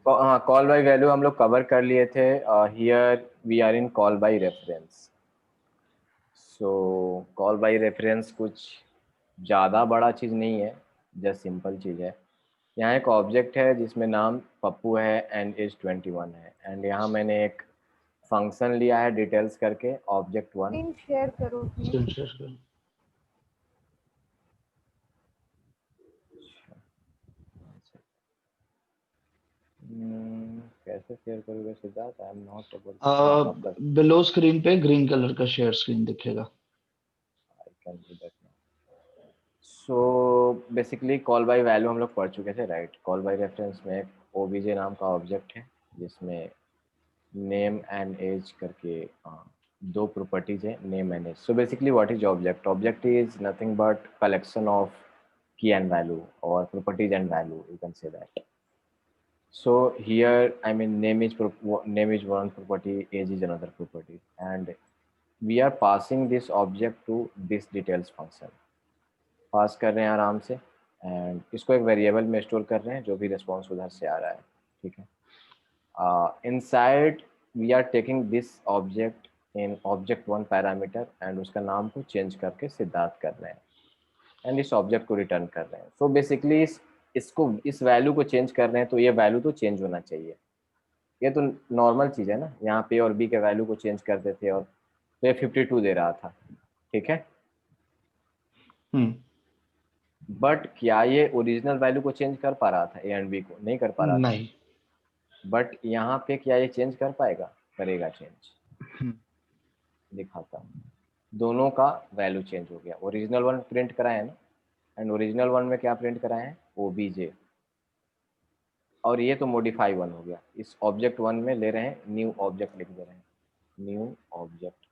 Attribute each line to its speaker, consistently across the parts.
Speaker 1: हाँ, call by value हम लोग कवर कर लिए थे। Here we are in call by reference. So call by reference कुछ ज़्यादा बड़ा चीज़ नहीं है, जस्ट सिंपल चीज़ है। यहाँ एक ऑब्जेक्ट है जिसमें नाम पप्पू है एंड एज 21 है, एंड यहाँ मैंने एक फंक्शन लिया है डिटेल्स करके ऑब्जेक्ट 1।
Speaker 2: स्क्रीन शेयर करो प्लीज।
Speaker 3: स्क्रीन शेयर करो।
Speaker 1: कैसे शेयर करोगे सिद्धार्थ? आई एम नॉट एबल। हाँ अब कर,
Speaker 3: बिलो स्क्रीन पे ग्रीन कलर का शेयर स्क्रीन दिखेगा।
Speaker 1: I can do that now. So basically call by value हम लोग पढ़ चुके थे, राइट? कॉल बाय रेफरेंस में एक ओबीजे नाम का ऑब्जेक्ट है जिसमें नेम एंड एज करके दो प्रॉपर्टीज है, name and age. So basically what is object? Object is nothing but collection of key and value और properties and value, you can say that. So here, I mean, name is one property, age is another property, and we are passing this object to this details function। पास कर रहे हैं आराम से, and इसको एक variable में store कर रहे हैं जो भी रिस्पॉन्स उधर से आ रहा है, ठीक है। Inside we are taking this object in object 1 parameter and उसका नाम को चेंज करके सिद्धार्थ कर रहे हैं, एंड इस ऑब्जेक्ट को रिटर्न कर रहे हैं। सो बेसिकली इसको इस वैल्यू को चेंज कर रहे हैं, तो ये वैल्यू तो चेंज होना चाहिए। ये तो नॉर्मल चीज़ है ना, यहाँ पे और बी के वैल्यू को चेंज करते थे, और तो ये 52 दे रहा था, ठीक है। बट क्या ये ओरिजिनल वैल्यू को चेंज कर पा रहा था? ए एंड बी को नहीं कर पा रहा था।
Speaker 3: नहीं।
Speaker 1: बट यहाँ पे क्या ये चेंज कर पाएगा? करेगा चेंज। दिखाता हूँ, दोनों का वैल्यू चेंज हो गया। ओरिजिनल वन प्रिंट कराए ना, एंड ओरिजिनल वन में क्या प्रिंट कराए हैं? ओबीजे। और ये तो मॉडिफाई वन हो गया। इस ऑब्जेक्ट वन में ले रहे हैं न्यू ऑब्जेक्ट, लिख दे रहे हैं new object,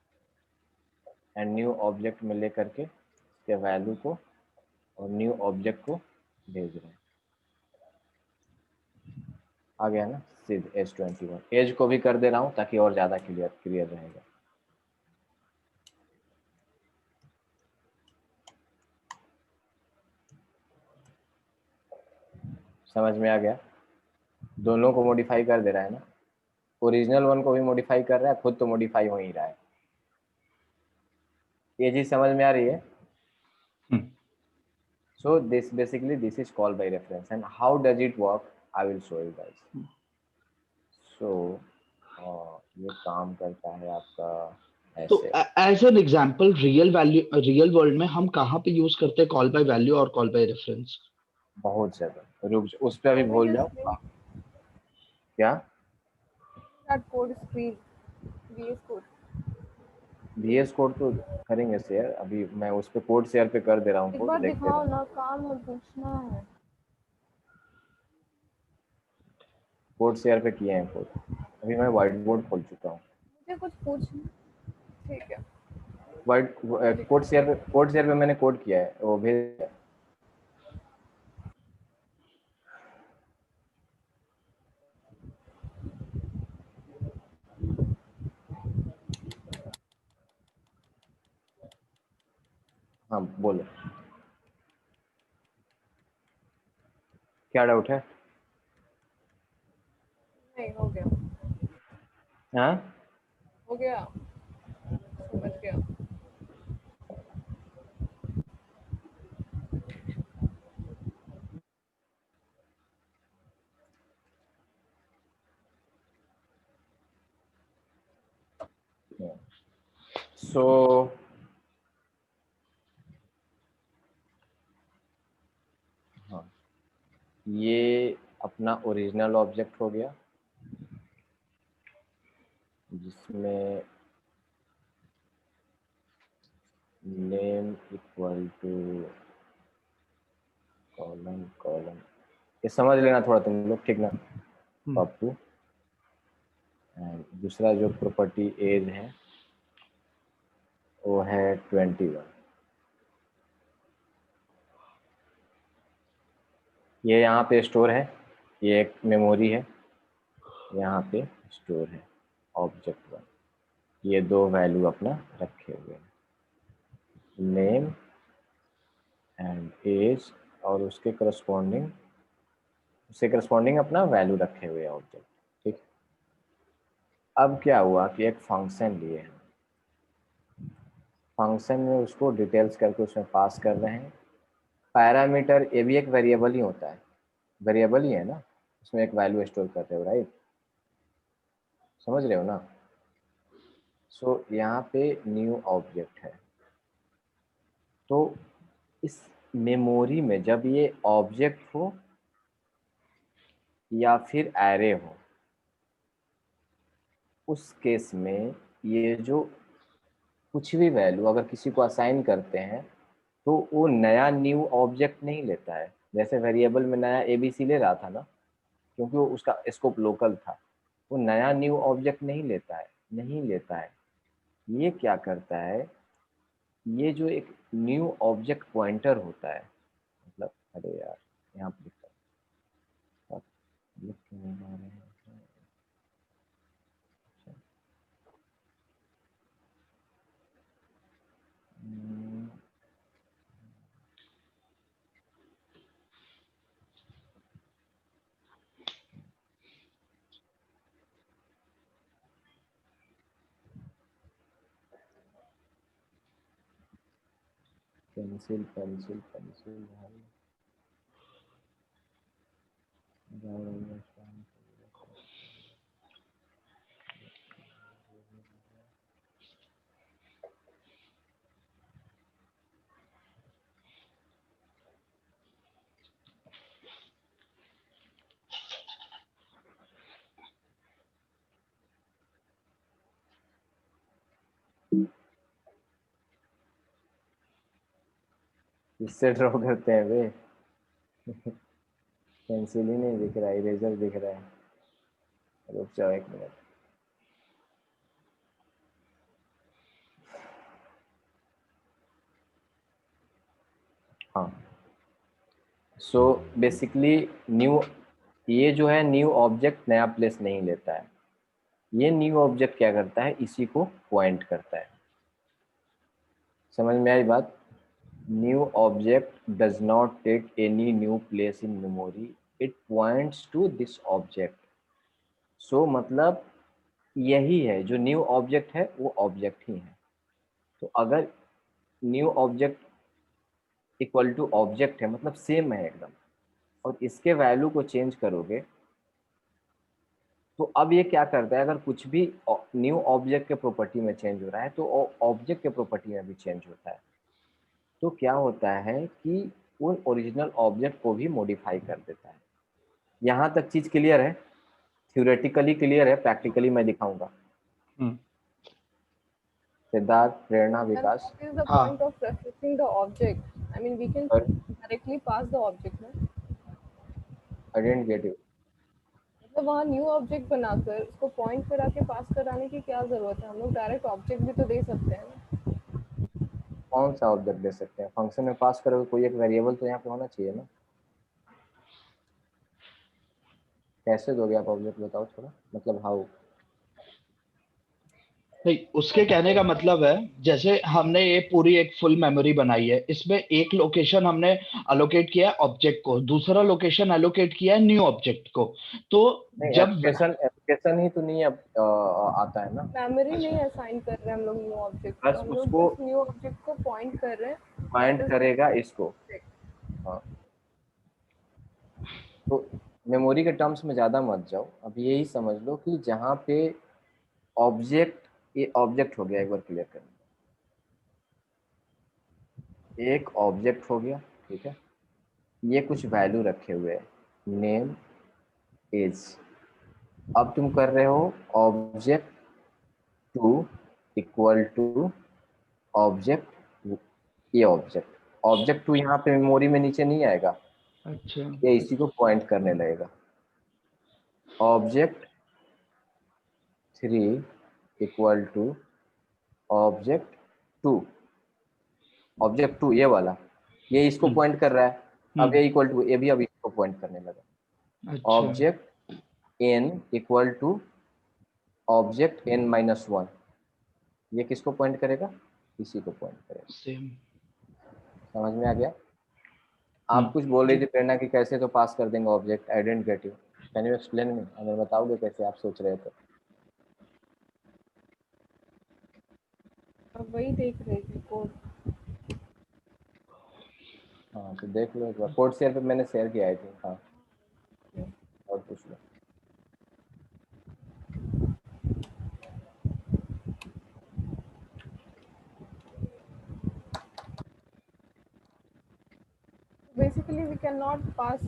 Speaker 1: and new object में ले करके इसके वैल्यू को और न्यू ऑब्जेक्ट को भेज रहे हैं। आ गया ना सिद्ध एज 21। एज को भी कर दे रहा हूँ ताकि और ज़्यादा क्लियर रहेगा। समझ में आ गया? दोनों को मॉडिफाई कर दे रहा है ना, ओरिजिनल वन को भी मॉडिफाई कर रहा है, खुद तो मॉडिफाई हो ही रहा है। ये चीज समझ में आ रही है? So this is called by reference, and how does it work? I will show you guys. So ये काम करता है आपका
Speaker 3: तो
Speaker 1: ऐसे।
Speaker 3: As an example real world में हम कहाँ पे यूज करते हैं कॉल बाय वैल्यू और कॉल बाय रेफरेंस?
Speaker 1: बहुत ज्यादा। रुक जाओ, उस पर अभी भूल जाओ। क्या?
Speaker 2: That code screen VS code.
Speaker 1: VS code तो करेंगे शेयर, अभी मैं उस पर कोड शेयर पे कर दे रहा हूँ,
Speaker 2: एक
Speaker 1: कोड
Speaker 2: बार
Speaker 1: देखते
Speaker 2: दिखाओ
Speaker 1: रहो।
Speaker 2: ना, काम है पूछना है।
Speaker 1: कोड शेयर पे किए हैं कोड, अभी मैं व्हाइट बोर्ड खोल चुका हूँ।
Speaker 2: मुझे कुछ पूछना, ठीक है।
Speaker 1: व्हाइट कोड शेयर पे मैंने कोड किया है, वो भेज। हाँ बोलो, क्या डाउट है?
Speaker 2: नहीं, हो गया
Speaker 1: हाँ
Speaker 2: हो गया, समझ गया।
Speaker 1: सो हाँ, ये अपना ओरिजिनल ऑब्जेक्ट हो गया जिसमें नेम इक्वल टू कॉलम। ये समझ लेना थोड़ा तुम लोग, ठीक ना? पप्पू, एंड दूसरा जो प्रॉपर्टी एज है वो है 21। ये यहाँ पे स्टोर है, ये एक मेमोरी है, यहाँ पे स्टोर है ऑब्जेक्ट 1। ये दो वैल्यू अपना रखे हुए हैं, नेम एंड एज, और उसके करस्पॉन्डिंग उससे करस्पॉन्डिंग अपना वैल्यू रखे हुए ऑब्जेक्ट। ठीक, अब क्या हुआ कि एक फंक्शन लिए हैं, फंक्शन में उसको डिटेल्स करके उसमें पास कर रहे हैं पैरामीटर। ये भी एक वेरिएबल ही होता है, वेरिएबल ही है ना, उसमें एक वैल्यू स्टोर करते हो, राइट, समझ रहे हो ना। सो यहाँ पे न्यू ऑब्जेक्ट है, तो इस मेमोरी में जब ये ऑब्जेक्ट हो या फिर एरे हो, उस केस में ये जो कुछ भी वैल्यू अगर किसी को असाइन करते हैं तो वो नया न्यू ऑब्जेक्ट नहीं लेता है। जैसे वेरिएबल में नया एबीसी ले रहा था ना, क्योंकि वो उसका स्कोप लोकल था, वो नया न्यू ऑब्जेक्ट नहीं लेता है, नहीं लेता है। ये क्या करता है, ये जो एक न्यू ऑब्जेक्ट पॉइंटर होता है, मतलब अरे यार यहाँ पर लिख क्यों नहीं पा रहे हैं? हम्म, पेंसिल पेंसिल पेंसिल इससे ड्रॉ करते हैं वे। पेंसिल ही नहीं दिख रहा, इरेजर दिख रहा है। रुक जाओ एक मिनट। हाँ, सो बेसिकली न्यू, ये जो है न्यू ऑब्जेक्ट नया प्लेस नहीं लेता है। ये न्यू ऑब्जेक्ट क्या करता है, इसी को पॉइंट करता है। समझ में आई बात। New object does not take any new place in memory, it points to this object. So मतलब यही है, जो न्यू ऑब्जेक्ट है वो ऑब्जेक्ट ही है। तो अगर new object equal to object है मतलब सेम है एकदम, और इसके वैल्यू को चेंज करोगे तो अब ये क्या करता है, अगर कुछ भी न्यू ऑब्जेक्ट के प्रॉपर्टी में चेंज हो रहा है तो ऑब्जेक्ट के प्रॉपर्टी में भी चेंज होता है। तो क्या होता है कि उन ओरिजिनल ऑब्जेक्ट को भी मॉडिफाई कर देता है। यहाँ तक चीज क्लियर है, थ्योरेटिकली क्लियर है, प्रैक्टिकली मैं दिखाऊंगा। सिद्धार्थ, प्रेरणा,
Speaker 2: And
Speaker 1: Vikas.
Speaker 2: what is the
Speaker 3: हाँ
Speaker 2: point of referencing the object? I mean, we can
Speaker 1: और
Speaker 2: directly pass the object, ना?
Speaker 1: I didn't get you.
Speaker 2: मतलब वहाँ न्यू ऑब्जेक्ट बनाकर उसको पॉइंट करा के पास कराने की क्या जरूरत है? हम लोग डायरेक्ट ऑब्जेक्ट भी तो दे सकते हैं ना।
Speaker 1: कौन सा ऑब्जेक्ट दे सकते हैं, फंक्शन में पास करोगे कोई एक वेरिएबल तो यहाँ पे होना चाहिए ना। कैसे दोगे आप ऑब्जेक्ट, बताओ थोड़ा, मतलब हाउ।
Speaker 3: नहीं, उसके कहने का मतलब है जैसे हमने ये पूरी एक फुल मेमोरी बनाई है, इसमें एक लोकेशन हमने अलोकेट किया है ऑब्जेक्ट को, दूसरा लोकेशन अलोकेट किया है न्यू ऑब्जेक्ट को। तो
Speaker 1: नहीं,
Speaker 3: जब
Speaker 1: एप्लीकेशन एप्लीकेशन ही तो नहीं अब आता है ना।
Speaker 2: मेमोरी नहीं
Speaker 3: अच्छा,
Speaker 2: असाइन कर रहे हैं हम लोग न्यू ऑब्जेक्ट को,
Speaker 1: बस
Speaker 2: हम लोग
Speaker 1: उसको
Speaker 2: बस न्यू ऑब्जेक्ट को पॉइंट कर रहे हैं। दैट
Speaker 1: पॉइंट
Speaker 2: इज
Speaker 1: करेगा इसको। हाँ, तो मेमोरी के टर्म्स में ज़्यादा मत जाओ, अब यही समझ लो कि जहाँ पे ऑब्जेक्ट, ये ऑब्जेक्ट हो गया, एक बार क्लियर करना, एक ऑब्जेक्ट हो गया, ठीक है। ये कुछ वैल्यू रखे हुए हैं, नेम, एज। अब तुम कर रहे हो object two equal to object, ये ऑब्जेक्ट, ऑब्जेक्ट टू यहाँ पे मेमोरी में नीचे नहीं आएगा,
Speaker 3: अच्छा,
Speaker 1: ये इसी को पॉइंट करने लगेगा। Object three equal to object two, object two ये वाला, ये इसको
Speaker 3: हम्म,
Speaker 1: पॉइंट कर रहा है। अब ये इक्वल टू, ये भी अब इसको पॉइंट करने लगा।
Speaker 3: अच्छा,
Speaker 1: object N equal to object N minus one, ये किसको पॉइंट करेगा, इसी को पॉइंट करेगा।
Speaker 3: सेम।
Speaker 1: समझ में आ गया। आप कुछ बोल रही थी प्रेरणा कि कैसे तो पास कर देंगे object, I didn't get you, can you explain me, अगर बताओगे कैसे आप सोच रहे थे।
Speaker 2: अब वही देख रही थी कोड।
Speaker 1: हाँ तो देख लो एक बार, कोड शेयर पे मैंने शेयर किया आई थिंक। हाँ और कुछ लो।
Speaker 2: Basically we can not pass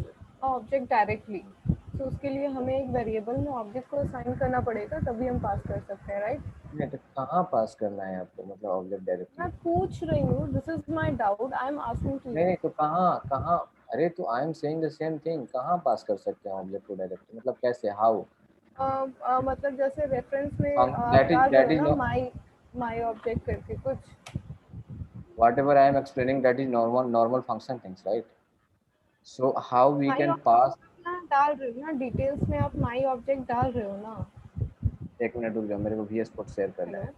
Speaker 2: object directly, तो उसके लिए हमें एक वेरिएबल में ऑब्जेक्ट को असाइन करना पड़ेगा, तभी हम पास कर सकते हैं, राइट?
Speaker 1: नहीं तो कहाँ पास करना है आपको, मतलब ऑब्जेक्ट डायरेक्टली।
Speaker 2: मैं पूछ रही हूँ, this is my doubt, I am asking to
Speaker 1: नहीं
Speaker 2: यू।
Speaker 1: नहीं तो कहाँ कहाँ, अरे तो I am saying the same thing, कहाँ पास कर सकते हैं ऑब्जेक्ट को डायरेक्टली, मतलब कैसे, हाउ।
Speaker 2: मतलब जैसे रेफरेंस में आप डाल रहे
Speaker 1: दैट
Speaker 2: हो
Speaker 1: इज
Speaker 2: ना,
Speaker 1: नो,
Speaker 2: माई ऑब्जेक्ट करके कुछ।
Speaker 1: whatever I am explaining, that is normal function things, right? So how we
Speaker 2: my
Speaker 1: can pass।
Speaker 2: Object ना डाल रहे हो ना, डिटेल्स में आप माई ऑब्जेक्ट डाल रहे हो ना।
Speaker 1: एक मिनट रुक जाओ, मेरे को VS कोड शेयर कर
Speaker 2: हेलो।
Speaker 1: लेना,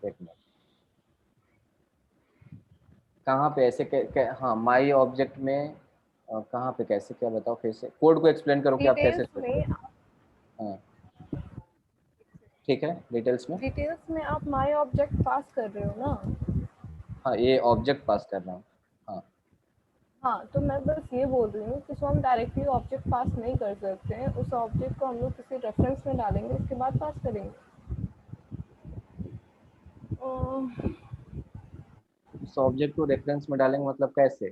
Speaker 1: एक मिनट। कहाँ पे ऐसे हाँ माई ऑब्जेक्ट में कहाँ पे कैसे, क्या बताओ फिर से, कोड को एक्सप्लेन करो कि आप कैसे
Speaker 2: डिटेल्स
Speaker 1: सोच रहे
Speaker 2: में
Speaker 1: हो। हाँ ठीक है, डिटेल्स में।
Speaker 2: डिटेल्स में आप माई ऑब्जेक्ट पास कर रहे हो ना।
Speaker 1: हाँ ये ऑब्जेक्ट पास करना है। हाँ
Speaker 2: हाँ, तो मैं बस ये बोल रही हूँ कि सो हम डायरेक्टली ऑब्जेक्ट पास नहीं कर सकते हैं, उस ऑब्जेक्ट को हम लोग किसी रेफरेंस में डालेंगे, उसके बाद पास करेंगे।
Speaker 1: उस ऑब्जेक्ट को रेफरेंस में डालेंगे मतलब कैसे,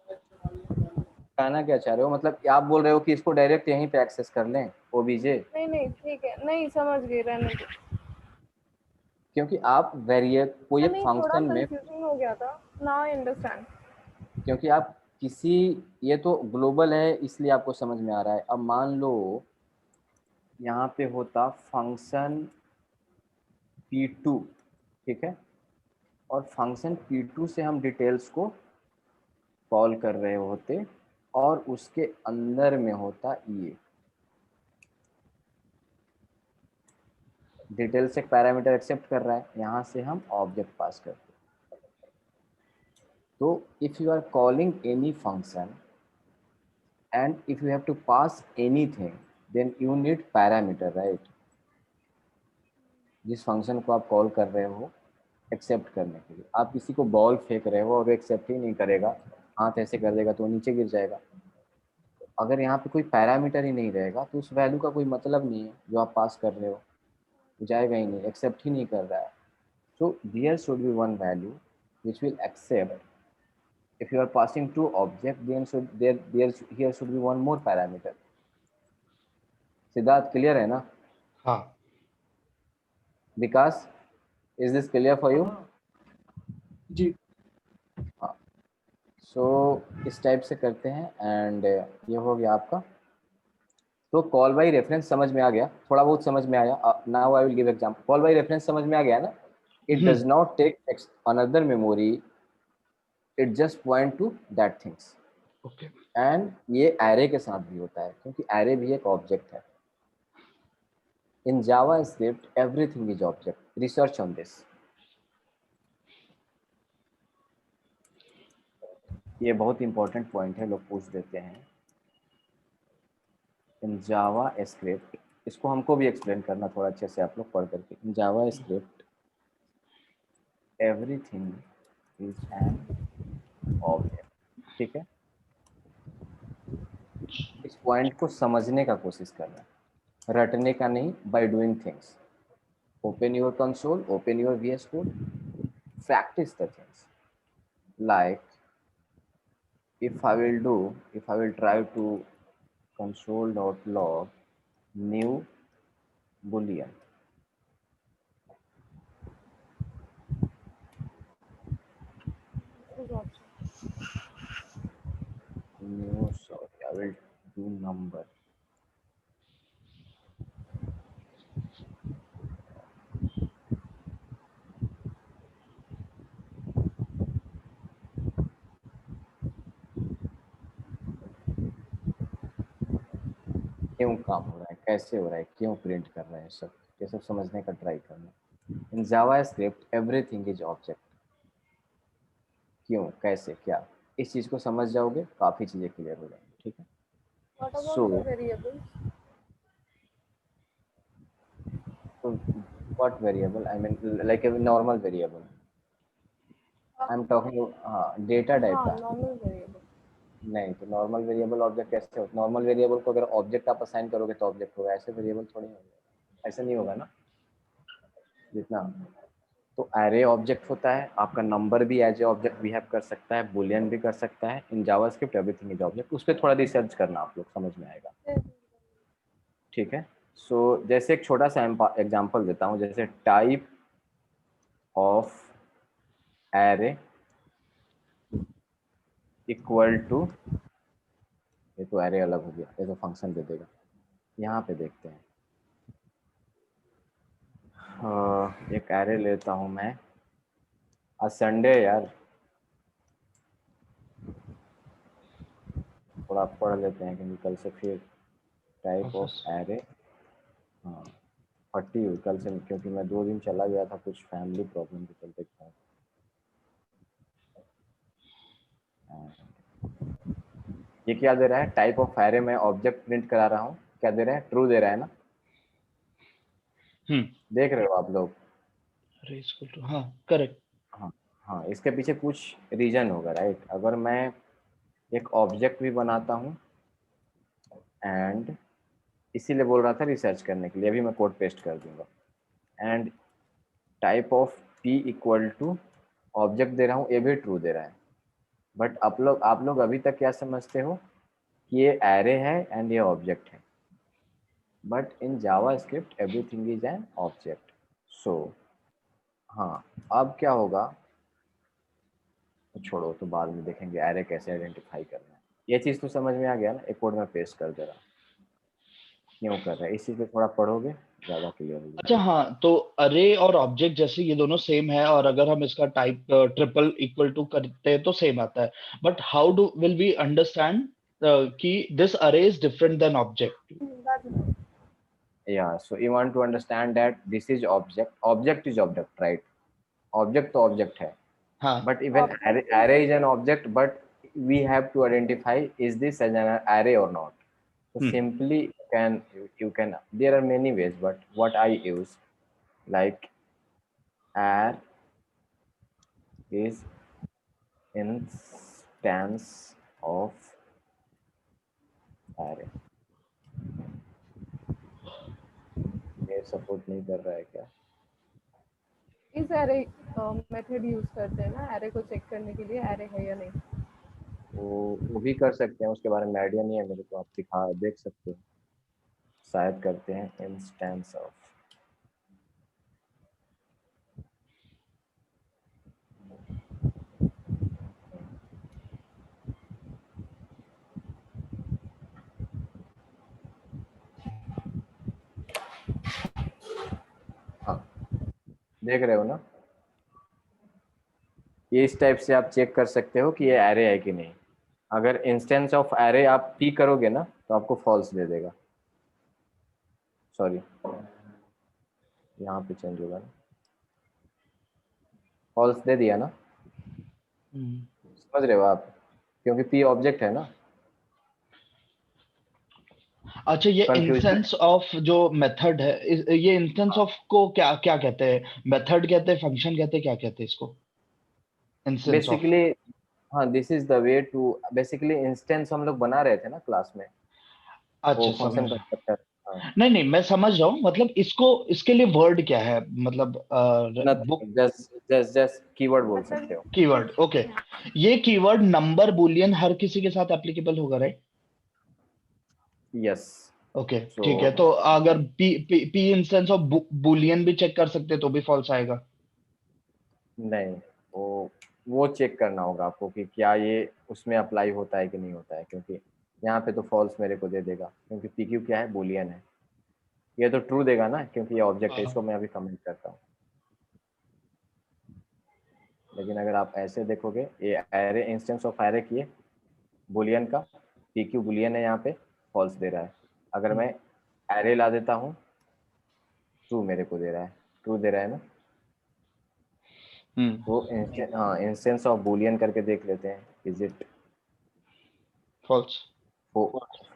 Speaker 1: कहना क्या चाह रहे हो, मतलब कि आप बोल रहे हो कि इसको डायरेक्ट यहीं पे एक्सेस कर लें ओबीजे।
Speaker 2: नहीं नहीं ठीक है, नहीं समझ गई, रहने दो।
Speaker 1: क्योंकि आप वेरिएबल कोई एक
Speaker 2: नहीं, थोड़ा
Speaker 1: फंक्शन में,
Speaker 2: कंफ्यूजिंग हो गया था। Now I understand.
Speaker 1: क्योंकि आप किसी, ये तो ग्लोबल है इसलिए आपको समझ में आ रहा है। अब मान लो यहाँ पे होता फंक्शन P2, ठीक है, और फंक्शन P2 से हम डिटेल्स को कॉल कर रहे होते, और उसके अंदर में होता ये डिटेल से पैरामीटर एक्सेप्ट कर रहा है, यहाँ से हम ऑब्जेक्ट पास करते। तो if you are calling any function and if you have to pass anything then you need parameter, right? जिस फंक्शन को आप कॉल कर रहे हो एक्सेप्ट करने के लिए, आप किसी को बॉल फेंक रहे हो और वो एक्सेप्ट ही नहीं करेगा, हाथ ऐसे कर देगा तो वो नीचे गिर जाएगा। अगर यहाँ पे कोई पैरामीटर ही नहीं रहेगा तो उस वैल्यू का कोई मतलब नहीं है, जो आप पास कर रहे हो जाएगा ही नहीं, एक्सेप्ट ही नहीं कर रहा है। So there should be one value which will accept। if you are passing two object then should here should be one more parameter। Siddharth clear है ना?
Speaker 3: हाँ
Speaker 1: Vikas, is this clear for you?
Speaker 3: जी।
Speaker 1: हाँ सो इस टाइप से करते हैं and ये हो गया आपका। तो कॉल बाई रेफरेंस समझ में आ गया, थोड़ा बहुत समझ में आया। Now I will give example. Call by reference समझ में आ गया ना? It does not take another memory, it just point to that things.
Speaker 3: Okay
Speaker 1: and ये एरे के साथ भी होता है, क्योंकि एरे भी एक ऑब्जेक्ट है। In JavaScript everything is object, research on this. ये बहुत इंपॉर्टेंट पॉइंट है, लोग पूछ देते हैं। इन जावा स्क्रिप्ट, इसको हमको भी एक्सप्लेन करना थोड़ा अच्छे से आप लोग पढ़ करके। In JavaScript everything is an object, ठीक है। इस पॉइंट को समझने का कोशिश करना, रटने का नहीं, by doing things. Open your console, open your VS code, practice the things, like if I will try to console.log new boolean, new, sorry, I will do number। क्यों काम हो रहा है, कैसे हो रहा है, क्यों प्रिंट कर रहे हैं, सब ये सब समझने का ट्राई करना। इन JavaScript everything is object, क्यों, कैसे, क्या। इस चीज को समझ जाओगे, काफी चीजें क्लियर हो जाएंगी, ठीक है।
Speaker 2: What about
Speaker 1: so
Speaker 2: the variables?
Speaker 1: What variable, I mean like a normal variable, I am talking, हाँ डेटा टाइप
Speaker 2: हाँ
Speaker 1: का।
Speaker 2: Normal variable.
Speaker 1: नहीं तो नॉर्मल वेरिएबल ऑब्जेक्ट कैसे हो, नॉर्मल वेरिएबल को अगर ऑब्जेक्ट आप असाइन करोगे तो ऑब्जेक्ट होगा, ऐसे वेरिएबल थोड़ी होगा, ऐसा नहीं होगा ना जितना। तो एरे ऑब्जेक्ट होता है, आपका नंबर भी एज ए ऑब्जेक्ट बिहेव कर सकता है, बुलियन भी कर सकता है, इन जावास्क्रिप्ट एवरीथिंग इज ऑब्जेक्ट। उस पर थोड़ा रिसर्च करना, आप लोग समझ में आएगा, ठीक है। सो जैसे एक छोटा सा एग्जांपल देता हूँ, जैसे type of array equal to, ये तो एरे अलग हो गया, ये तो फंक्शन दे देगा। यहाँ पे देखते हैं, एक एरे लेता हूँ मैं, आज संडे है यार, थोड़ा पढ़ लेते हैं क्योंकि कल से फिर टाइप ऑफ एरे, हाँ फटी हुई कल से, क्योंकि मैं 2 दिन चला गया था कुछ फैमिली प्रॉब्लम के चलते। ये क्या दे रहा है, टाइप ऑफ एरे में ऑब्जेक्ट प्रिंट करा रहा हूँ, क्या दे रहा है, ट्रू दे रहा है ना, देख रहे हो आप लोग।
Speaker 3: अरे इसको तो हाँ करेक्ट।
Speaker 1: हाँ हाँ, इसके पीछे कुछ रीजन होगा, राइट। अगर मैं एक ऑब्जेक्ट भी बनाता हूँ एंड, इसीलिए बोल रहा था रिसर्च करने के लिए, अभी मैं कोड पेस्ट कर दूंगा, and type of P equal to object दे रहा हूँ, ये भी ट्रू दे रहा है। बट आप लोग अभी तक क्या समझते हो कि ये एरे है एंड ये ऑब्जेक्ट है, but in JavaScript everything is an object. So हाँ, अब क्या होगा तो छोड़ो, तो बाद में देखेंगे एरे कैसे आइडेंटिफाई करना है। ये चीज़ तो समझ में आ गया ना, एक कोड में पेस्ट कर दे रहा, क्यों कर रहा है, इसी पे थोड़ा पढ़ोगे ज़्यादा क्लियर हो
Speaker 3: अच्छा
Speaker 1: जाएगा।
Speaker 3: हाँ, तो अरे और ऑब्जेक्ट जैसे ये दोनों सेम है, और अगर हम इसका टाइप ट्रिपल इक्वल टू करते हैं तो सेम आता है, but how do will we understand कि this array is different than object?
Speaker 1: Yeah, so you want to understand that this is object is object, right? Object तो object है,
Speaker 3: हाँ
Speaker 1: but even array is an object, but we have to identify is this as an array or not. So simply you can there are many ways, but what I use, like ar is instance of array। ये support नहीं कर रहा है क्या?
Speaker 2: इस array method use करते हैं ना एरे को चेक करने के लिए, एरे है या नहीं।
Speaker 1: वो भी कर सकते हैं, उसके बारे में आइडिया नहीं है मेरे को, आप दिखा देख सकते हो, शायद करते हैं इंस्टेंस ऑफ। हाँ देख रहे हो ना, ये इस टाइप से आप चेक कर सकते हो कि ये एरे है कि नहीं। अगर इंस्टेंस ऑफ एरे आप पी करोगे ना तो आपको फॉल्स दे देगा, सॉरी यहाँ पे चेंज होगा ना, फॉल्स दे दिया ना, समझ रहे हो आप, क्योंकि पी ऑब्जेक्ट है ना।
Speaker 3: अच्छा, ये
Speaker 1: कंफ्यूजन,
Speaker 3: इंस्टेंस ऑफ जो मेथड है, ये इंस्टेंस ऑफ को क्या क्या कहते हैं? मेथड कहते हैं, फंक्शन कहते हैं, क्या कहते हैं इसको? Instance of.
Speaker 1: बेसिकली हाँ, this is the way to, basically instance हम लोग बना रहे थे ना क्लास में, वो
Speaker 3: अच्छा समझ।
Speaker 1: Function constructor. हाँ,
Speaker 3: नहीं नहीं, मैं समझ रहा हूँ, मतलब इसको, इसके लिए वर्ड क्या है, मतलब बुक?
Speaker 1: नथिंग, जस्ट कीवर्ड बोल सकते हो।
Speaker 3: Keyword, okay. ये कीवर्ड नंबर बुलियन हर किसी के साथ एप्लीकेबल होगा, राइट?
Speaker 1: यस।
Speaker 3: ओके
Speaker 1: सो
Speaker 3: ठीक है, तो अगर P P P instance of Boolean भी चेक कर सकते हैं तो भी फॉल्स आएगा?
Speaker 1: नहीं, वो चेक करना होगा आपको कि क्या ये उसमें अप्लाई होता है कि नहीं होता है, क्योंकि यहाँ पे तो फॉल्स मेरे को दे देगा, क्योंकि पी क्यू क्या है, बुलियन है। ये तो ट्रू देगा ना, क्योंकि ये ऑब्जेक्ट है,
Speaker 3: हाँ।
Speaker 1: इसको मैं अभी कमेंट करता हूँ। लेकिन अगर आप ऐसे देखोगे, ये एरे इंस्टेंस ऑफ एरे की है बुलियन का, पी क्यू बुलियन है, यहाँ पे फॉल्स दे रहा है। अगर मैं एरे ला देता हूँ, ट्रू मेरे को दे रहा है, ट्रू दे रहा है ना। तो हाँ, इंस्टेंस ऑफ बुलियन करके देख लेते हैं, इज इट
Speaker 3: फॉल्स,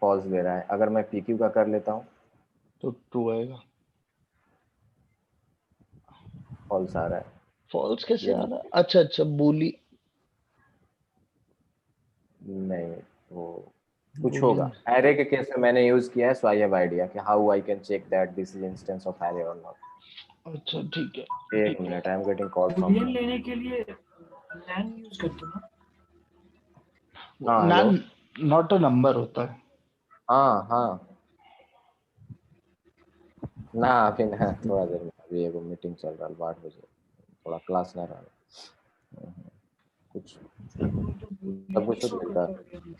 Speaker 1: फॉल्स दे रहा है। अगर मैं पी क्यू का कर लेता हूँ
Speaker 3: तो ट्रू आएगा।
Speaker 1: फॉल्स आ रहा है।
Speaker 3: फॉल्स कैसे
Speaker 1: ये
Speaker 3: आ रहा है? अच्छा अच्छा, बूली,
Speaker 1: नहीं, वो कुछ होगा।
Speaker 3: बूलियन।
Speaker 1: एरे के केस में मैंने यूज किया है, सो आई हैव आइडिया कि how I can check that this is instance of array और नॉट।
Speaker 3: अच्छा ठीक है।
Speaker 1: एक minute, I am getting call from.
Speaker 4: Boolean लेने के लिए लैंग यूज करते हो ना?
Speaker 1: हाँ
Speaker 3: ना,
Speaker 1: हेलो।
Speaker 3: नॉट अ नंबर होता है।
Speaker 1: हाँ हाँ ना, अभी ना, थोड़ा देर में, अभी एगो मीटिंग चल रहा है 8 बजे, थोड़ा क्लास ना रहा। कुछ
Speaker 4: वो तो
Speaker 1: सब
Speaker 4: बूलियन
Speaker 1: कुछ
Speaker 4: ही
Speaker 1: तो
Speaker 4: शो
Speaker 1: मिलता
Speaker 4: करता
Speaker 1: है।
Speaker 4: है।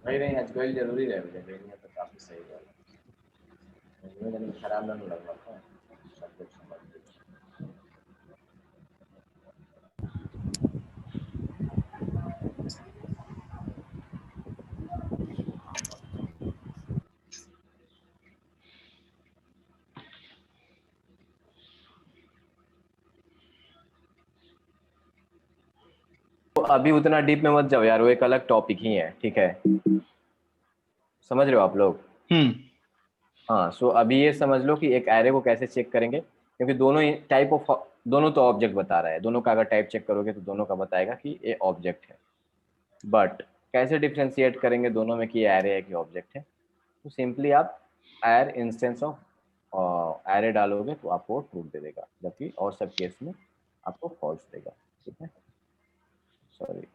Speaker 1: नहीं नहीं, आजकल जरूरी है मुझे, नहीं है तो काफी सही है। मुझे खराब ना लग रहा था, सब कुछ समझ लीजिए। तो अभी उतना डीप में मत जाओ यार, वो एक अलग टॉपिक ही है, ठीक है, समझ रहे हो आप लोग। हाँ, सो अभी ये समझ लो कि एक एरे को कैसे चेक करेंगे, क्योंकि दोनों ही टाइप ऑफ, दोनों तो ऑब्जेक्ट बता रहा है, दोनों का अगर टाइप चेक करोगे तो दोनों का बताएगा कि ये ऑब्जेक्ट है। बट कैसे डिफ्रेंशिएट करेंगे दोनों में कि ये एरे है कि ऑब्जेक्ट है, तो सिंपली आप एर इंस्टेंस ऑफ एरे डालोगे तो आपको ट्रू दे देगा, जबकि और सब केस में आपको फॉल्स देगा, ठीक है। सॉरी,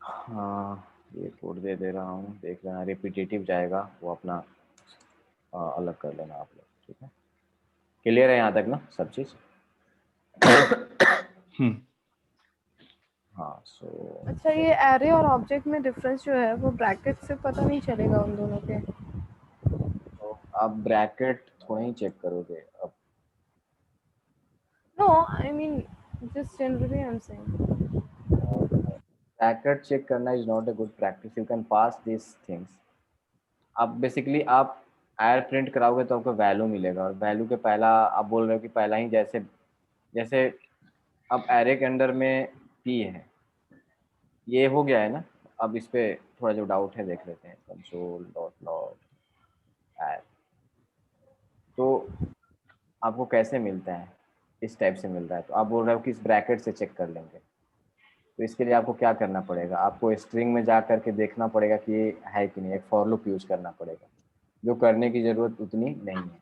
Speaker 1: हाँ, ये कोड दे रहा हूँ, देख लेना, रिपीटेटिव जाएगा वो अपना अलग कर लेना आप लोग, ठीक है। क्लियर है यहाँ तक ना सब चीज़? हाँ, सो
Speaker 2: अच्छा, ये एरे और ऑब्जेक्ट में डिफरेंस जो है वो ब्रैकेट से पता नहीं चलेगा उन दोनों के?
Speaker 1: आप ब्रैकेट थोड़ा ही चेक करोगे अब।
Speaker 2: No, I mean just generally I am saying.
Speaker 1: Bracket check करना is not a good practice, you can pass this things. आप बेसिकली आप एर प्रिंट कराओगे तो आपको वैल्यू मिलेगा, और वैल्यू के पहला आप बोल रहे हो कि पहला ही, जैसे जैसे अब एरे के अंदर में पी है, ये हो गया है ना। अब इस पे थोड़ा जो डाउट है देख लेते हैं, कंसोल डॉट लॉग एर, तो आपको कैसे मिलता है, इस टाइप से मिल रहा है, तो आप बोल रहे हो कि इस ब्रैकेट से चेक कर लेंगे। तो इसके लिए आपको क्या करना पड़ेगा, आपको स्ट्रिंग में जा करके देखना पड़ेगा कि ये है कि नहीं, एक फॉर लूप यूज करना पड़ेगा, जो करने की जरूरत उतनी नहीं है।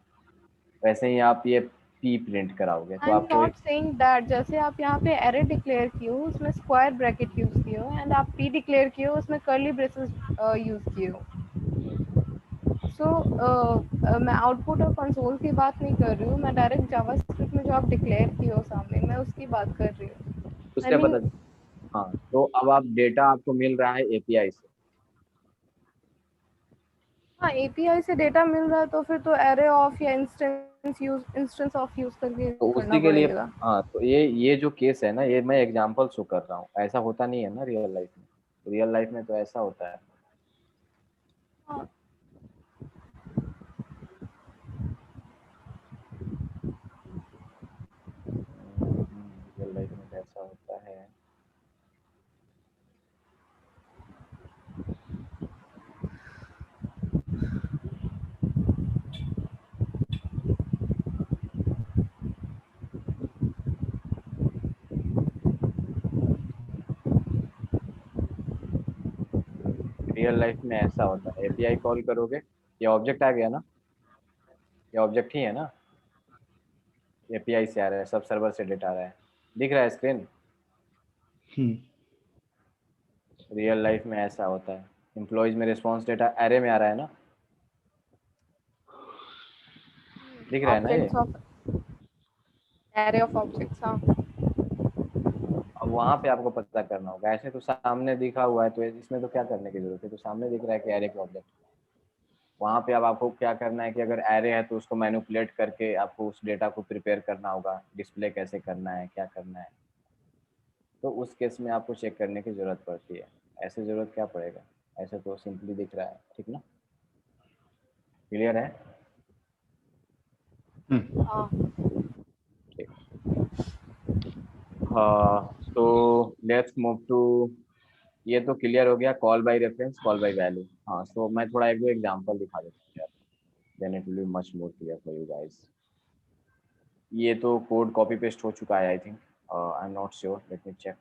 Speaker 1: वैसे ही आप ये पी प्रिंट कराओगे तो
Speaker 2: आई एम
Speaker 1: आपको
Speaker 2: नॉट सेइंग दैट, जैसे आप यहाँ पे एरे डिक्लेयर किए हो उसमें स्क्वायर ब्रैकेट यूज किए हो, एंड आप पी डिक्लेयर किए हो उसमें कर्ली ब्रेसेस यूज किए हो। सो मैं आउटपुट और कंसोल की बात नहीं कर रही हूँ, मैं डायरेक्ट जावास्क्रिप्ट में जो आप डिक्लेयर किए हो सामने, मैं उसकी बात कर रही हूँ। आई
Speaker 1: उससे
Speaker 2: मीन,
Speaker 1: पता। हाँ, तो अब आप डेटा आपको मिल रहा है एपीआई से,
Speaker 2: हाँ, एपीआई से डेटा मिल रहा है तो फिर तो एरे ऑफ या इंस्टेंस ऑफ यूज करके
Speaker 1: तो
Speaker 2: करना
Speaker 1: उसी के लिए।
Speaker 2: पड़ेगा।
Speaker 1: हाँ, तो ये जो केस है ना, ये मैं एग्जांपल शो कर रहा हूँ, ऐसा होता नहीं है ना रियल लाइफ में। रियल लाइफ में तो ऐसा होता है।
Speaker 2: हाँ,
Speaker 1: रियल लाइफ में तो ऐसा होता है। रियल लाइफ में ऐसा होता है, एपीआई कॉल करोगे, ये ऑब्जेक्ट आ गया ना, ये ऑब्जेक्ट ही है ना, एपीआई से आ रहा है, सब सर्वर से डेटा आ रहा है, दिख रहा है स्क्रीन। रियल लाइफ में ऐसा होता है, एम्प्लॉयज में रिस्पॉन्स डेटा एरे में आ रहा है ना, दिख रहा है ना ये।
Speaker 2: Objects of array of objects. हाँ,
Speaker 1: अब वहां पे आपको पता करना होगा, ऐसे तो सामने दिखा हुआ है, तो इसमें तो क्या करने की जरूरत है, तो सामने दिख रहा है कि एरे के ऑब्जेक्ट। वहां पे अब आपको क्या करना है कि अगर एरे है तो उसको मैनिपुलेट करके आपको उस डेटा को प्रिपेयर करना होगा, डिस्प्ले कैसे करना है, क्या करना है। तो उस केस में आपको चेक करने की जरूरत पड़ती है। ऐसे जरूरत क्या पड़ेगा, ऐसे तो सिंपली दिख रहा है, ठीक ना, क्लियर है।
Speaker 2: हाँ
Speaker 1: तो लेट्स मूव टू, ये तो क्लियर हो गया call by reference, call by value. हाँ, सो मैं थोड़ा एक दो एग्जांपल दिखा देता हूँ यार, then it will be much more clear for you guys. ये तो कोड कॉपी पेस्ट हो चुका है I think, I am not sure, let me check.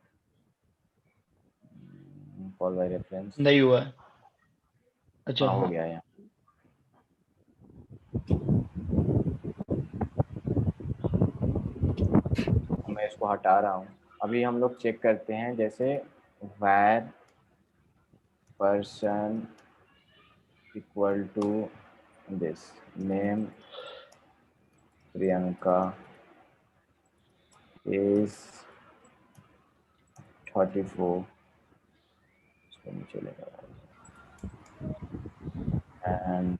Speaker 1: Call by reference,
Speaker 3: नहीं हुआ है। अच्छा
Speaker 1: हाँ हो
Speaker 3: हाँ,
Speaker 1: गया है। मैं इसको हटा रहा हूँ। अभी हम लोग चेक करते हैं, जैसे where person equal to this name Priyanka is 34, इसको नीचे लेकर and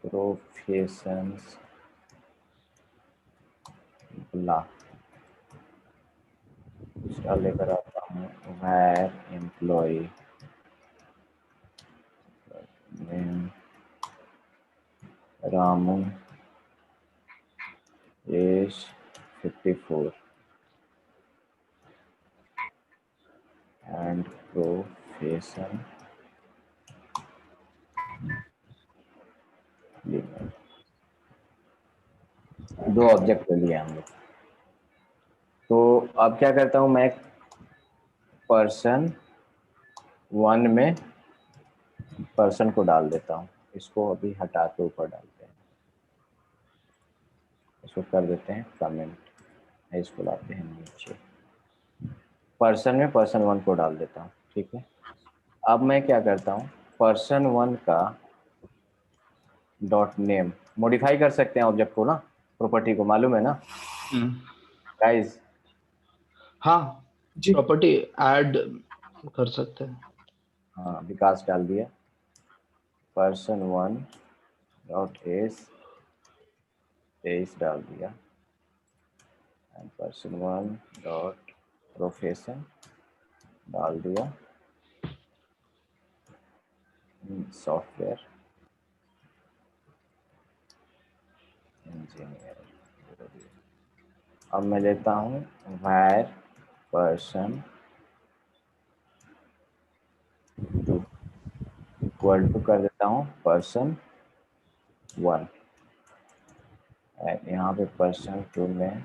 Speaker 1: professions blah, इसका लेकर आता हूँ where employee name Ramu is 54 and profession legal। दो ऑब्जेक्ट ले लिए हम लोग। तो अब क्या करता हूँ मैं, पर्सन 1 में पर्सन को डाल देता हूँ। इसको अभी हटा के ऊपर डालते हैं, इसको कर देते हैं कमेंट, इसको लाते हैं नीचे। पर्सन में पर्सन 1 को डाल देता हूँ, ठीक है। अब मैं क्या करता हूँ, पर्सन 1 का डॉट नेम मॉडिफाई कर सकते हैं ऑब्जेक्ट को ना, प्रॉपर्टी को, मालूम है ना गाइस?
Speaker 3: हाँ
Speaker 4: जी
Speaker 3: प्रॉपर्टी ऐड कर सकते हैं।
Speaker 1: हाँ, विकास डाल दिया, पर्सन 1 डॉट एस 23 डाल दिया, एंड पर्सन 1 डॉट प्रोफेशन डाल दिया, सॉफ्टवेयर इंजीनियर। अब मैं लेता हूँ where person इक्वल टू कर देता हूँ पर्सन 1, यहाँ पे पर्सन 2 में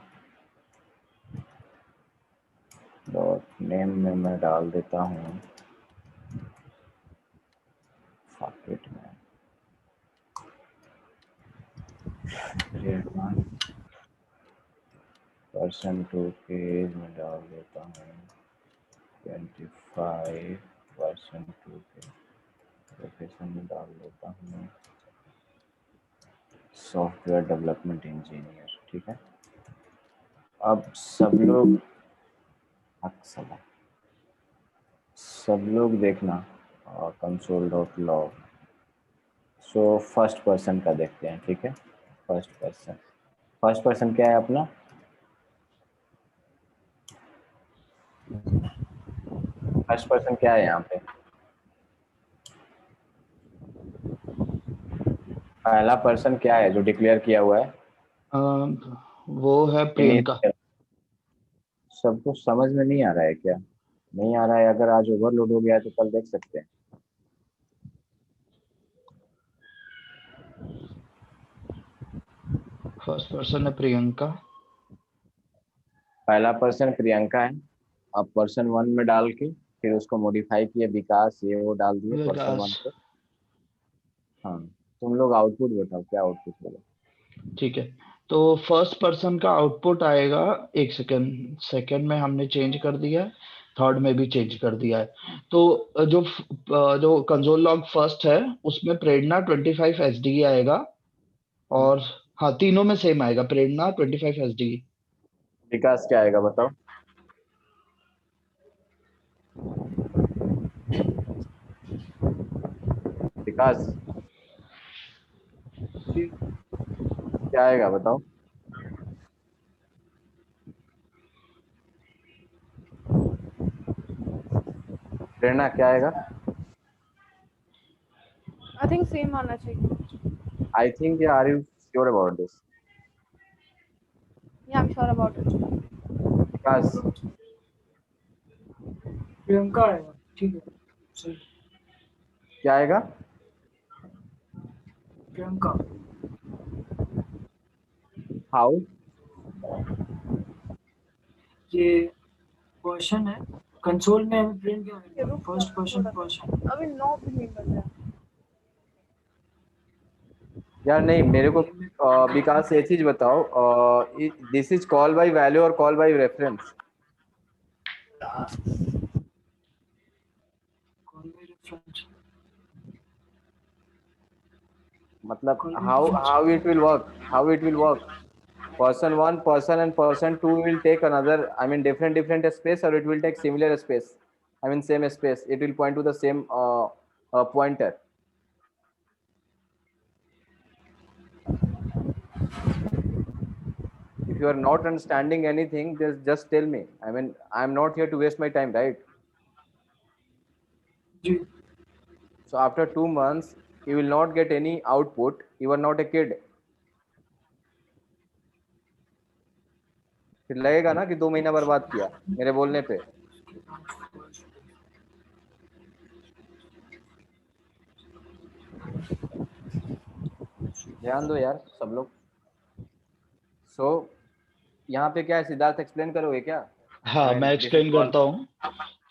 Speaker 1: डॉट नेम में मैं डाल देता हूँ फॉकेट में पर्सन 2 के एज में डाल देता हूँ 25, पर्सन 2 के प्रोफेशन में डाल देता हूँ सॉफ्टवेयर डेवलपमेंट इंजीनियर, ठीक है। अब सब लोग देखना console dot log. So first person का देखते हैं, ठीक है। फर्स्ट पर्सन क्या है अपना, फर्स्ट पर्सन क्या है यहाँ पे, पहला पर्सन क्या है जो डिक्लेयर किया हुआ है?
Speaker 3: वो है प्रियंका।
Speaker 1: सब कुछ समझ में नहीं आ रहा है क्या? नहीं आ रहा है, अगर आज ओवरलोड हो गया है तो कल देख सकते हैं।
Speaker 3: फर्स्ट पर्सन है प्रियंका,
Speaker 1: पहला पर्सन प्रियंका है। अब पर्सन 1 में डाल के फिर उसको मॉडिफाई किए, विकास ये वो डाल दिए पर्सन 1
Speaker 3: विकास।
Speaker 1: पे। हाँ, तुम लोग आउटपुट बताओ, क्या आउटपुट होगा?
Speaker 3: ठीक है, तो फर्स्ट पर्सन का आउटपुट आएगा, एक सेकंड, सेकंड में हमने चेंज कर दिया है, थर्ड में भी चेंज कर दिया है। तो जो कंसोल लॉग फर्स्ट है उसमें प्रेरणा 25 एसडी आएगा, और हाँ तीनों में सेम आएगा, प्रेरणा 25 एसडी।
Speaker 1: विकास क्या आएगा बताओ? विकास क्या आएगा बताओ? प्रेरणा क्या आएगा?
Speaker 2: आई थिंक सेम आना चाहिए।
Speaker 1: I think, are you sure about this?
Speaker 2: Yeah, I'm sure about it.
Speaker 1: Vikas
Speaker 4: Priyanka आएगा, ठीक है, सही,
Speaker 1: क्या आएगा?
Speaker 4: प्रियंका।
Speaker 1: हाउ?
Speaker 4: ये पर्सन है, कंसोल में हमें प्रिंट क्या
Speaker 2: ये
Speaker 4: करना है?
Speaker 2: रुक
Speaker 4: फर्स्ट पर्सन
Speaker 2: थोड़ा
Speaker 4: पर्सन।
Speaker 2: सा। अभी 9 भी नहीं बज रहा।
Speaker 1: यार नहीं, मेरे को विकास ये चीज बताओ, this is call by value और call by reference?
Speaker 4: Call by reference,
Speaker 1: मतलब
Speaker 4: call by
Speaker 1: how
Speaker 4: reference.
Speaker 1: how it will work, how it will work? Person 1, person and person 2 will take another, I mean different space, or it will take similar space, I mean same space, it will point to the same pointer. If you are not understanding anything, just tell me. I mean, I'm not here to waste my time, right?
Speaker 4: जी,
Speaker 1: So after 2 months you will not get any output, you are not a kid. फिर लगेगा ना कि 2 महीना बर्बाद किया मेरे बोलने पे। ध्यान दो यार सब लोग। सो यहाँ पे क्या है, सिद्धार्थ एक्सप्लेन करोगे क्या?
Speaker 3: हाँ, मैं
Speaker 1: this is
Speaker 3: एक्सप्लेन
Speaker 1: call,
Speaker 3: करता हूँ।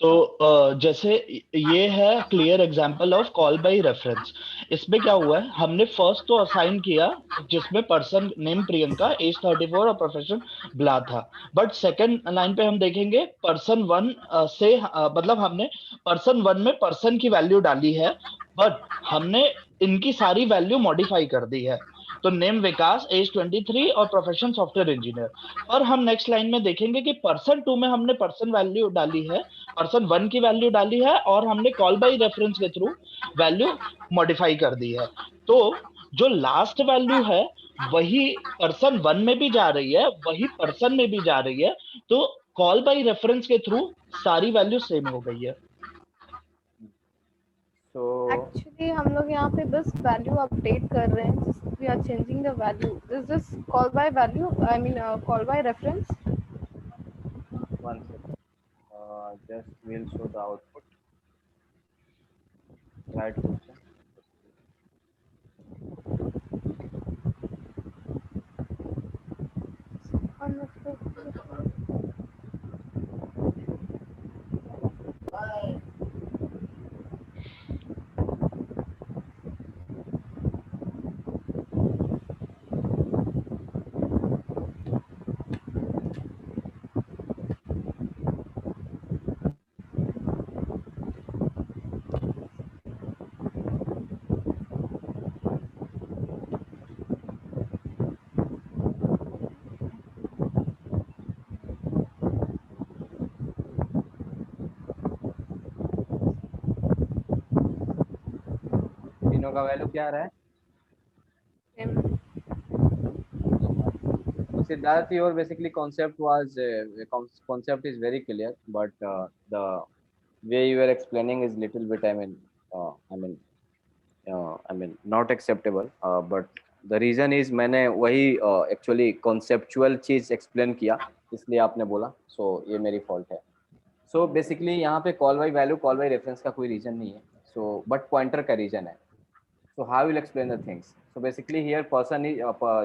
Speaker 3: तो जैसे ये है clear example of call by reference. इसमें क्या हुआ है, हमने फर्स्ट तो असाइन किया जिसमें पर्सन नेम प्रियंका, एज 34 और प्रोफेशन ब्ला था। बट सेकंड लाइन पे हम देखेंगे पर्सन 1 से मतलब हमने पर्सन 1 में पर्सन की वैल्यू डाली है, बट हमने इनकी सारी वैल्यू मॉडिफाई कर दी है। तो नेम विकास, एज 23 और प्रोफेशन सॉफ्टवेयर इंजीनियर। और हम नेक्स्ट लाइन में देखेंगे कि पर्सन 2 में हमने पर्सन वैल्यू डाली है, पर्सन 1 की वैल्यू डाली है, और हमने कॉल बाय रेफरेंस के थ्रू वैल्यू मॉडिफाई कर दी है। तो जो लास्ट वैल्यू है वही पर्सन 1 में भी जा रही है, वही पर्सन में भी जा रही है। तो कॉल बाय रेफरेंस के थ्रू सारी वैल्यू सेम हो गई है।
Speaker 1: so
Speaker 2: एक्चुअली हम लोग यहाँ पे बस वैल्यू अपडेट कर रहे हैं, we are changing the value. This is call by value, I mean call by reference.
Speaker 1: one second, just will show the output, right question. तीनों का वैल्यू क्या आ रहा है? Siddharth, your basically concept was concept is very clear, but the way you were explaining is little bit, I mean not acceptable. But the reason is मैंने वही actually conceptual चीज explain किया, इसलिए आपने बोला, so ये मेरी fault है। So basically यहाँ पे call by value, call by reference का कोई reason नहीं है, so but pointer का reason है। So how will explain the things? So basically here person is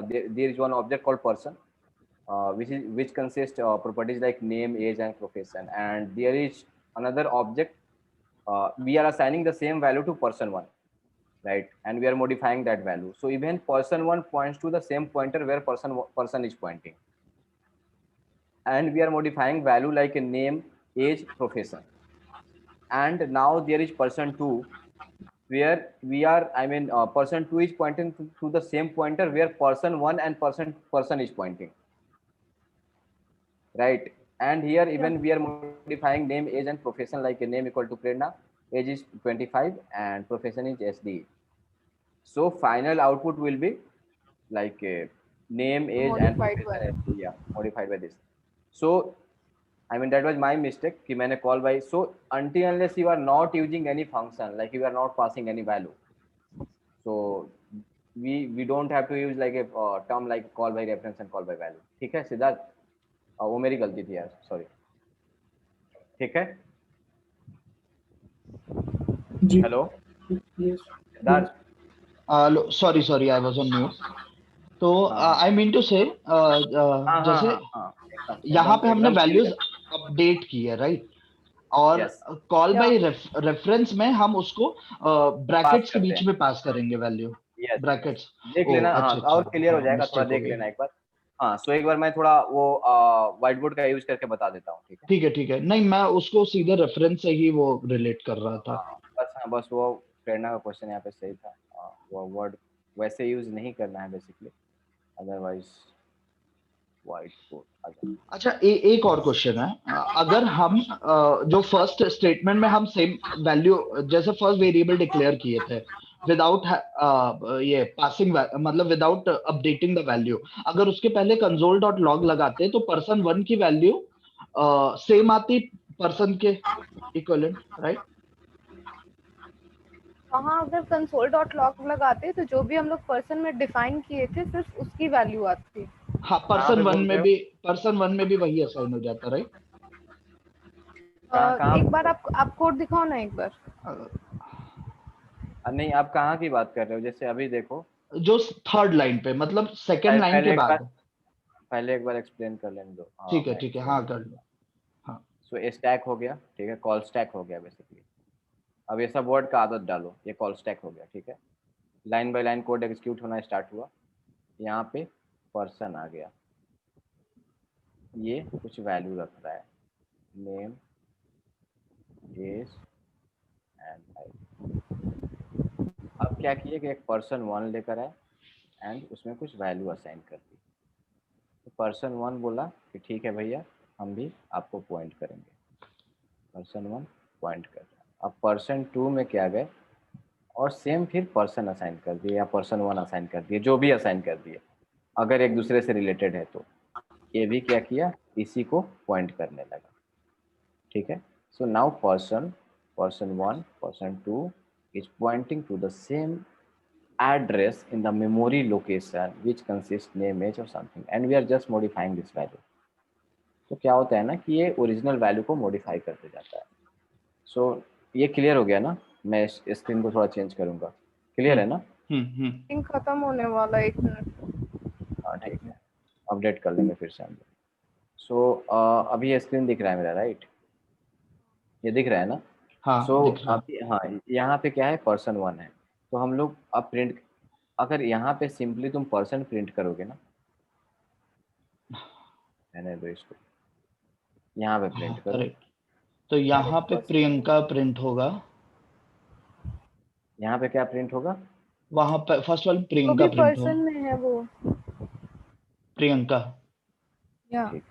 Speaker 1: there is one object called person, which consists of properties like name, age, and profession, and there is another object. We are assigning the same value to person 1, right? And we are modifying that value. So even person 1 points to the same pointer where person is pointing, and we are modifying value like a name, age, profession. And now there is person 2, where we are, person 2 is pointing to the same pointer where person 1 and person is pointing, right? And here even we are modifying name, age, and profession, like a name equal to Prerna, age is 25, and profession is SD. So final output will be like a name, age, and
Speaker 2: Modified by.
Speaker 1: profession SD, yeah, modified by this. So I mean that was my mistake कि मैंने call by. So until unless you are not using any function, like you are not passing any value, so we don't have to use like a term like call by reference and call by value. ठीक है सिद्धार्थ, वो मेरी गलती थी यार, sorry. ठीक है,
Speaker 4: जी
Speaker 1: hello
Speaker 4: yes
Speaker 1: Siddharth.
Speaker 3: Sorry I was on mute. तो
Speaker 1: हाँ
Speaker 3: आई मीन टू से
Speaker 1: हाँ
Speaker 3: जैसे
Speaker 1: हाँ, एकदम
Speaker 3: यहाँ
Speaker 1: एकदम
Speaker 3: पे हमने
Speaker 1: एकदम
Speaker 3: वैल्यूज अपडेट की है, राइट? और
Speaker 1: यस
Speaker 3: कॉल
Speaker 2: या
Speaker 3: बाय रेफरेंस में हम उसको
Speaker 1: पास
Speaker 3: ब्रैकेट्स के
Speaker 1: करते
Speaker 3: बीच
Speaker 1: हैं।
Speaker 3: में पास करेंगे वैल्यू,
Speaker 1: यस
Speaker 3: ब्रैकेट्स।
Speaker 1: देख
Speaker 3: ओ
Speaker 1: लेना, हाँ
Speaker 3: अच्छा अच्छा,
Speaker 1: और क्लियर हो
Speaker 3: हाँ
Speaker 1: जाएगा, थोड़ा
Speaker 3: मिस्टेक हो
Speaker 1: देख
Speaker 3: गई।
Speaker 1: लेना एक बार। हाँ सो एक बार मैं थोड़ा वो व्हाइट बोर्ड का यूज करके बता देता हूँ, ठीक है।
Speaker 3: ठीक है ठीक है, नहीं मैं उसको सीधे रेफरेंस से ही वो रिलेट कर रहा था।
Speaker 1: हाँ बस वो प्रेरणा का क्वेश्चन यहाँ पे सही था। वो वर्ड वैसे यूज नहीं करना है बेसिकली, अदरवाइज व्हाइट बोर्ड।
Speaker 3: अच्छा एक और क्वेश्चन है। अगर हम जो फर्स्ट स्टेटमेंट में हम सेम वैल्यू, जैसे फर्स्ट वेरिएबल डिक्लेयर किए थे विदाउट ये पासिंग, मतलब विदाउट अपडेटिंग द वैल्यू, अगर उसके पहले कंसोल डॉट लॉग लगाते तो पर्सन 1 की वैल्यू सेम आती पर्सन के इक्विवेलेंट, राइट?
Speaker 2: हाँ, अगर कंसोल डॉट लॉग लगाते तो जो भी हम लोग पर्सन में डिफाइन किए थे सिर्फ उसकी वैल्यू आती।
Speaker 3: हाँ,
Speaker 1: कहाँ पे बोल रहे हो?
Speaker 3: पर्सन वन में भी वही असाइन हो जाता, राइट?
Speaker 1: कहाँ
Speaker 2: एक बार आप कोड दिखाओ ना एक बार।
Speaker 1: नहीं आप कहाँ की बात कर रहे हो? जैसे अभी देखो,
Speaker 3: जो थर्ड लाइन पे, मतलब सेकंड लाइन के बाद।
Speaker 1: पहले एक बार एक्सप्लेन कर लेने दो। हाँ मैं
Speaker 3: ठीक है,
Speaker 1: explain
Speaker 3: हाँ
Speaker 1: कर
Speaker 3: कर लो।
Speaker 1: दूंगा।
Speaker 3: हाँ
Speaker 1: सो स्टैक हो गया, ठीक है, कॉल स्टैक हो गया बेसिकली। अब ये सब वर्ड का आदत डालो, ये कॉल स्टैक हो गया, ठीक है। Line by line code execute होना स्टार्ट हुआ, यहाँ पे पर्सन आ गया, ये कुछ वैल्यू रख रहा है, नेम एज एंड टाइप। अब क्या किए कि एक पर्सन 1 लेकर आए एंड उसमें कुछ वैल्यू असाइन कर दी। तो पर्सन 1 बोला कि ठीक है भैया, हम भी आपको पॉइंट करेंगे। पर्सन 1 पॉइंट कर रहा है। अब पर्सन 2 में क्या गए और सेम फिर पर्सन असाइन कर दिए या पर्सन 1 असाइन कर दिए, जो भी असाइन कर दिए, अगर एक दूसरे से रिलेटेड है तो ये भी क्या किया, इसी को पॉइंट करने लगा, ठीक है। So now person 1 person 2 is pointing to the same address in the memory location which consists name age or something and we are just modifying this value। तो क्या होता है ना कि ये ओरिजिनल वैल्यू को मॉडिफाई करते जाता है। सो ये क्लियर हो गया ना? मैं स्क्रीन को थोड़ा चेंज करूंगा, क्लियर है ना?
Speaker 2: मीटिंग खत्म होने वाला है, 1 मिनट।
Speaker 1: हाँ ठीक है, अपडेट कर लेंगे फिर से हम लोग। सो अभी ये स्क्रीन दिख रहा है मेरा, राइट? ये दिख रहा है ना?
Speaker 3: हाँ
Speaker 1: सो
Speaker 3: दिख रहा है।
Speaker 1: अभी हाँ, यहाँ पे क्या है, पर्सन 1 है, तो हम लोग अब प्रिंट, अगर यहाँ पे सिंपली तुम पर्सन प्रिंट करोगे ना, मैंने दो इसको यहाँ पे
Speaker 3: हाँ
Speaker 1: प्रिंट करो,
Speaker 3: करेक्ट। तो यहाँ पे
Speaker 1: बस
Speaker 3: प्रियंका प्रिंट होगा,
Speaker 1: यहाँ पे क्या प्रिंट होगा?
Speaker 3: वहां पे फर्स्ट वाली
Speaker 2: जो
Speaker 3: प्रियंका
Speaker 2: भी
Speaker 3: प्रिंट
Speaker 2: पर्सन
Speaker 3: होगा,
Speaker 2: में है वो।
Speaker 3: प्रियंका।
Speaker 2: या
Speaker 1: ठीक